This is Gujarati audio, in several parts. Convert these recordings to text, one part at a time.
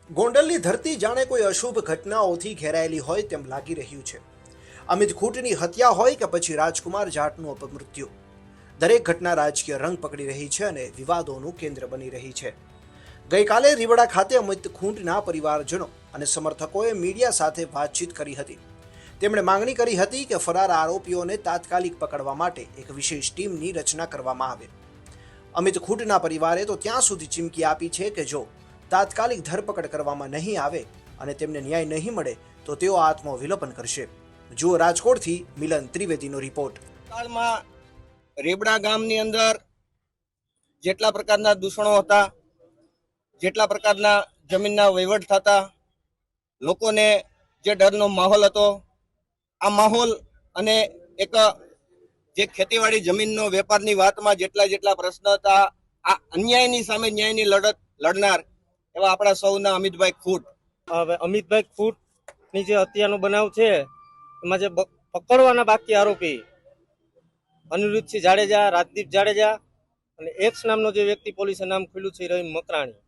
ગોંડલની ધરતી જાણે કોઈ અશુભ ઘટનાઓથી ઘેરાયેલી હોય તેમ લાગી રહ્યું છે। અમિત ખૂંટની હત્યા હોય કે પછી રાજકુમાર જાટનું અપમૃત્યુ, દરેક ઘટના રાજકીય રંગ પકડી રહી છે અને વિવાદોનું કેન્દ્ર બની રહી છે। ગઈકાલે રીવડા ખાતે અમિત ખૂંટના પરિવારજનો અને સમર્થકોએ મીડિયા સાથે વાતચીત કરી હતી। તેમણે માંગણી કરી હતી કે ફરાર આરોપીઓને તાત્કાલિક પકડવા માટે એક વિશેષ ટીમની રચના કરવામાં આવે। અમિત ખૂંટના પરિવારે તો ત્યાં સુધી ચીમકી આપી છે કે જો તાત્કાલિક ધરપકડ કરવામાં નહીં આવે અને તેમને ન્યાય નહીં મળે તો તેઓ આત્મવિલોપન કરશે। જુઓ રાજકોટથી મિલન ત્રિવેદીનો રિપોર્ટ। કાળમાં રેબડા ગામની અંદર જેટલા પ્રકારના દૂષણો હતા, જેટલા પ્રકારના જમીનના વહીવટ થતા, લોકોને જે ડરનો માહોલ હતો, આ માહોલ અને એક જે ખેતીવાડી જમીનનો વેપારની વાતમાં જેટલા પ્રશ્ન હતા, આ અન્યાયની સામે ન્યાયની લડત લડનાર એવા આપણા સૌના અમિતભાઈ ખૂંટ। હવે અમિતભાઈ ખૂંટની જે હત્યાનો બનાવ છે એમાં જે પકડવાના બાકી આરોપી અનિરુદ્ધસિંહ જાડેજા, રાજદીપ જાડેજા અને એક્સ નામનો જે વ્યક્તિ પોલીસે નામ ખુલ્યું છે રહીમ મકરાણી,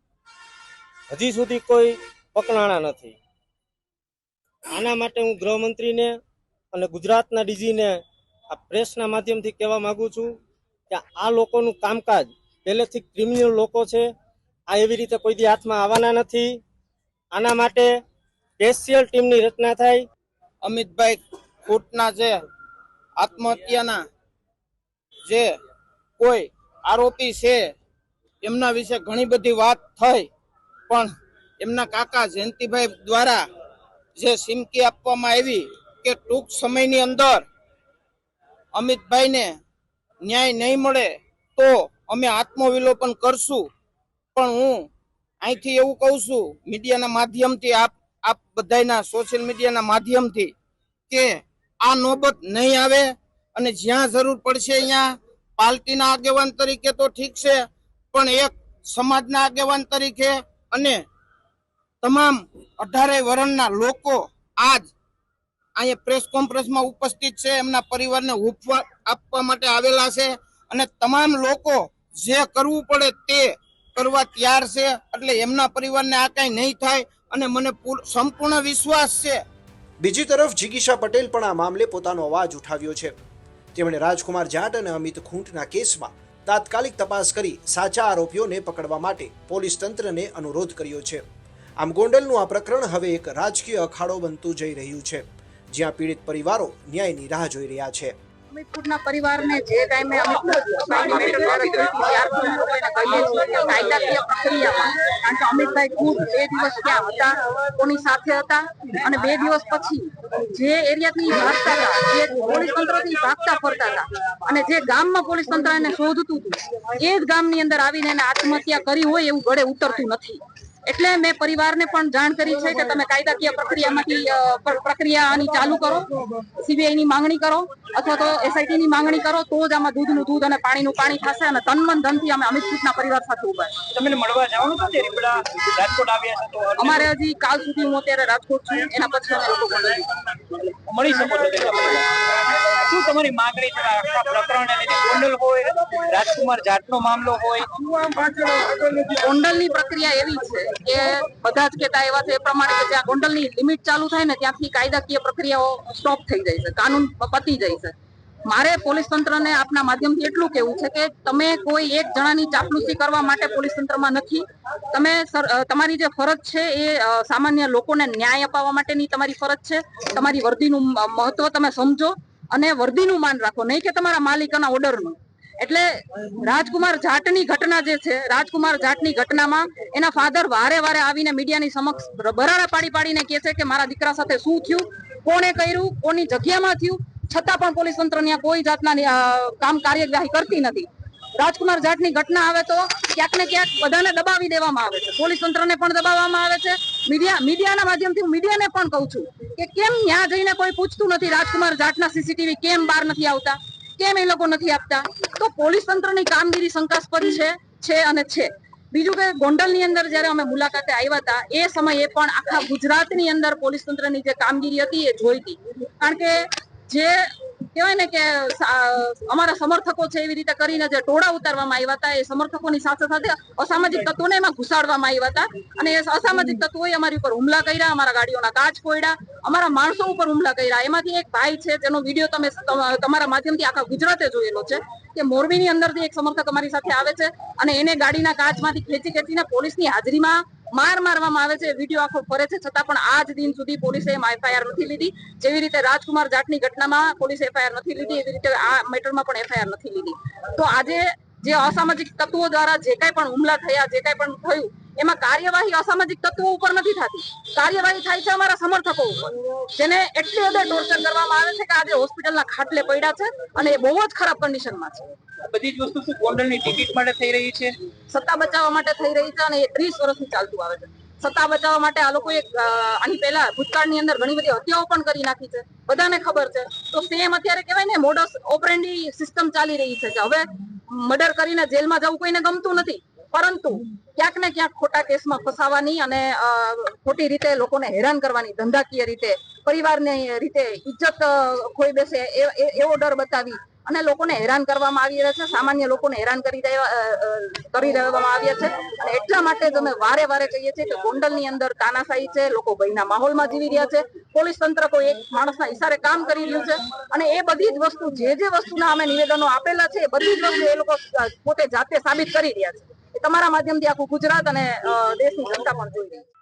હજી સુધી કોઈ પકડાણા નથી। આના માટે હું ગૃહમંત્રીને અને ગુજરાતના ડીજીને આ પ્રેસના માધ્યમથી કહેવા માંગુ છું કે આ લોકોનું કામકાજ પહેલેથી ક્રિમિનલ લોકો છે, આ એવી રીતે કોઈ દી હાથમાં આવવાના નથી। આના માટે સ્પેશિયલ ટીમની રચના થાય। અમિતભાઈ ખૂંટના જે આત્મહત્યાના જે કોઈ આરોપી છે એમના વિશે ઘણી બધી વાત થઈ, પણ એમના કાકા જયંતિભાઈ દ્વારા જે ચીમકી આપવામાં આવી કે ટૂંક સમયની અંદર અમિતભાઈને ન્યાય નહીં મળે તો અમે આત્મવિલોપન કરશું। પણ હું અહીંથી એવું કહું છું મીડિયાના માધ્યમથી, આપ બધાના સોશિયલ મીડિયાના માધ્યમથી, કે આ નોબત નહીં આવે અને જ્યાં જરૂર પડશે અહીંયા પાર્ટીના આગેવાન તરીકે તો ઠીક છે, પણ એક સમાજના આગેવાન તરીકે અને તમામ 18 વર્ણના લોકો આજ અહીંયા પ્રેસ કોન્ફરન્સમાં ઉપસ્થિત છે, એમના પરિવારને હૂંફ આપવા માટે આવેલા છે અને તમામ લોકો જે કરવું પડે તે કરવા તૈયાર છે। એટલે એમના પરિવારને આ કઈ નહીં થાય અને મને સંપૂર્ણ વિશ્વાસ છે। બીજી તરફ જિગીશા પટેલ પણ આ મામલે પોતાનો અવાજ ઉઠાવ્યો છે। તેમણે રાજકુમાર જાટ અને અમિત ખૂંટના કેસમાં તાત્કાલિક તપાસ કરી સાચા આરોપીઓને પકડવા માટે પોલીસ તંત્રને અનુરોધ કર્યો છે। આમ ગોંડલનું આ પ્રકરણ હવે એક રાજકીય અખાડો બનતું જઈ રહ્યું છે, જ્યાં પીડિત પરિવારો ન્યાયની રાહ જોઈ રહ્યા છે। અમિત ખૂંટના પરિવારને જે ટાઈમે અમિતભાઈ પ્રક્રિયામાં, કારણ કે અમિતભાઈ ખૂંટ 2 દિવસ ક્યાં હતા, કોની સાથે હતા અને 2 દિવસ પછી જે એરિયાથી ભાગતા હતા, જે પોલીસ તંત્રથી ભાગતા ફરતા હતા અને જે ગામમાં પોલીસ તંત્ર એને શોધતું હતું એ જ ગામની અંદર આવીને એને આત્મહત્યા કરી હોય એવું ગળે ઉતરતું નથી। એટલે મેં પરિવારને પણ જાણ કરી છે કે તમે કાયદાકીય પ્રક્રિયાની ચાલુ કરો, સીબીઆઈ ની માંગણી કરો અથવા તો એસઆઈટી ની માંગણી કરો, તો જ આમાં દૂધનું દૂધ અને પાણીનું પાણી થશે અને તન ધનથી અમે અમિત ખૂંટના પરિવાર સાથે ઉભા છીએ। તમે મળવા જવાનું છે રીબડા રાજકોટ આવ્યા છો તો અમારે હજી કાલ સુધી હું અત્યારે રાજકોટ છું, એના પછી અમે લોકો મળી શકો છો। શું તમારી માંગણી છે આખા પ્રકરણને લઈને? ગોંડલ હોય, રાજકુમાર જાટનો મામલો હોય, ગોંડલની પ્રક્રિયા એવી છે કે બધા જ કહેતા એવા છે એ પ્રમાણે કે જ્યાં ગોંડલની લિમિટ ચાલુ થાય ને ત્યાંથી કાયદાકીય પ્રક્રિયાઓ સ્ટોપ થઈ જાય છે, કાનૂન પતી જાય છે। મારે પોલીસ તંત્રને આપના માધ્યમથી એટલું કહેવું છે કે તમે કોઈ એક જણાની ચાપલુસી કરવા માટે પોલીસ તંત્રમાં નથી। તમે તમારી જે ફરજ છે એ સામાન્ય લોકોને ન્યાય અપાવવા માટેની તમારી ફરજ છે। તમારી વર્દીનું મહત્વ તમે સમજો અને વર્દીનું માન રાખો, નહીં કે તમારા માલિકના ઓર્ડરનું। એટલે રાજકુમાર જાટની ઘટના જે છે, રાજકુમાર જાટની ઘટનામાં એના ફાધર વારે આવીને મીડિયાની સમક્ષ બરાડા પાડીને કહે છે કે મારા દીકરા સાથે શું થયું, કોણે કર્યું, કોની જગ્યામાં થયું, છતાં પણ પોલીસ તંત્ર ત્યાં કોઈ જાતના કાર્યવાહી કરતી નથી। રાજકુમાર જાટની ઘટના આવે તો ક્યાંક ને ક્યાંક બધાને દબાવી દેવામાં આવે છે, પોલીસ તંત્રને પણ દબાવવામાં આવે છે। મીડિયાના માધ્યમથી હું મીડિયાને પણ કહું છું કે કેમ ત્યાં જઈને કોઈ પૂછતું નથી રાજકુમાર જાટના સીસીટીવી કેમ બહાર નથી આવતા, કેમ એ લોકો નથી આપતા? તો પોલીસ તંત્રની કામગીરી શંકાસ્પદ છે અને છે। બીજું કે ગોંડલની અંદર જયારે અમે મુલાકાતે આવ્યા હતા એ સમયે પણ આખા ગુજરાતની અંદર પોલીસ તંત્રની જે કામગીરી હતી એ જોઈ હતી, કારણ કે જે કહેવાય ને કે અમારા સમર્થકો છે એવી રીતે કરીને જે ટોળા ઉતારવામાં આવ્યા હતા, એ સમર્થકોની સાથે સાથે અસામાજિક તત્વોને એમાં ઘુસાડવામાં આવ્યા હતા અને એ અસામાજિક તત્વોએ અમારી ઉપર હુમલા કર્યા, અમારા ગાડીઓના કાચ ફોડ્યા, અમારા માણસો ઉપર હુમલા કર્યા. એમાંથી એક ભાઈ છે જેનો વિડીયો તમે તમારા માધ્યમથી આખા ગુજરાતે જોયેલો છે કે મોરબીની અંદરથી એક સમર્થક અમારી સાથે આવે છે અને એને ગાડીના કાચમાંથી ખેંચીને પોલીસની હાજરીમાં માર મારવામાં આવે છે. વિડીયો આખો ફરે છે, છતાં પણ આજ દિન સુધી પોલીસે એમાં એફઆઈઆર નથી લીધી. જેવી રીતે રાજકુમાર જાટની ઘટનામાં પોલીસે એફઆઈઆર નથી લીધી, એવી રીતે આ મેટરમાં પણ એફઆઈઆર નથી લીધી. તો આજે જે અસામાજિક તત્વો દ્વારા જે કાંઈ પણ હુમલા થયા, જે કાંઈ પણ થયું, એમાં કાર્યવાહી અસામાજિક તત્વો ઉપર નથી થતી, કાર્યવાહી થાય છે અમારા સમર્થકો ઉપર, જેને એટલી હદે ટોર્ચર કરવામાં આવે છે કે આજે હોસ્પિટલના ખાટલે પડ્યા છે અને એ બહુ જ ખરાબ કન્ડિશનમાં છે. બધી જ વસ્તુ શું ગોંડલની ટિકિટ માટે થઈ રહી છે? સત્તા બચાવવા માટે થઈ રહી છે અને એ 30 વર્ષથી ચાલતું આવે છે. સત્તા બચાવવા માટે આ લોકોએ આની પહેલા ભૂતકાળની અંદર ઘણી બધી હત્યાઓ પણ કરી નાખી છે, બધાને ખબર છે. તો સેમ અત્યારે કહેવાય ને મોડસ ઓપરેન્ડી સિસ્ટમ ચાલી રહી છે કે હવે મર્ડર કરીને જેલમાં જવું કોઈને ગમતું નથી, પરંતુ ક્યાંક ને ક્યાંક ખોટા કેસમાં ફસાવાની અને ખોટી રીતે લોકોને હેરાન કરવાની, ધંધાકીય રીતે, પરિવારની રીતે ઇજ્જત ખોઈ બેસે એવો ડર બતાવી અને લોકોને હેરાન કરવામાં આવી રહ્યા છે, સામાન્ય લોકોને હેરાન કરી દેવામાં આવ્યા છે. અને એટલા માટે જ અમે વારે વારે કહીએ છીએ કે ગોંડલની અંદર તાનાશાહી છે, લોકો ભયના માહોલમાં જીવી રહ્યા છે, પોલીસ તંત્ર કોઈ એક માણસના ઈશારે કામ કરી રહ્યું છે અને એ બધી જ વસ્તુ જે વસ્તુના અમે નિવેદનો આપેલા છે એ બધી જ વસ્તુ એ લોકો પોતે જાતે સાબિત કરી રહ્યા છે. એ તમારા માધ્યમથી આખું ગુજરાત અને દેશની જનતા પણ જોઈ રહી છે.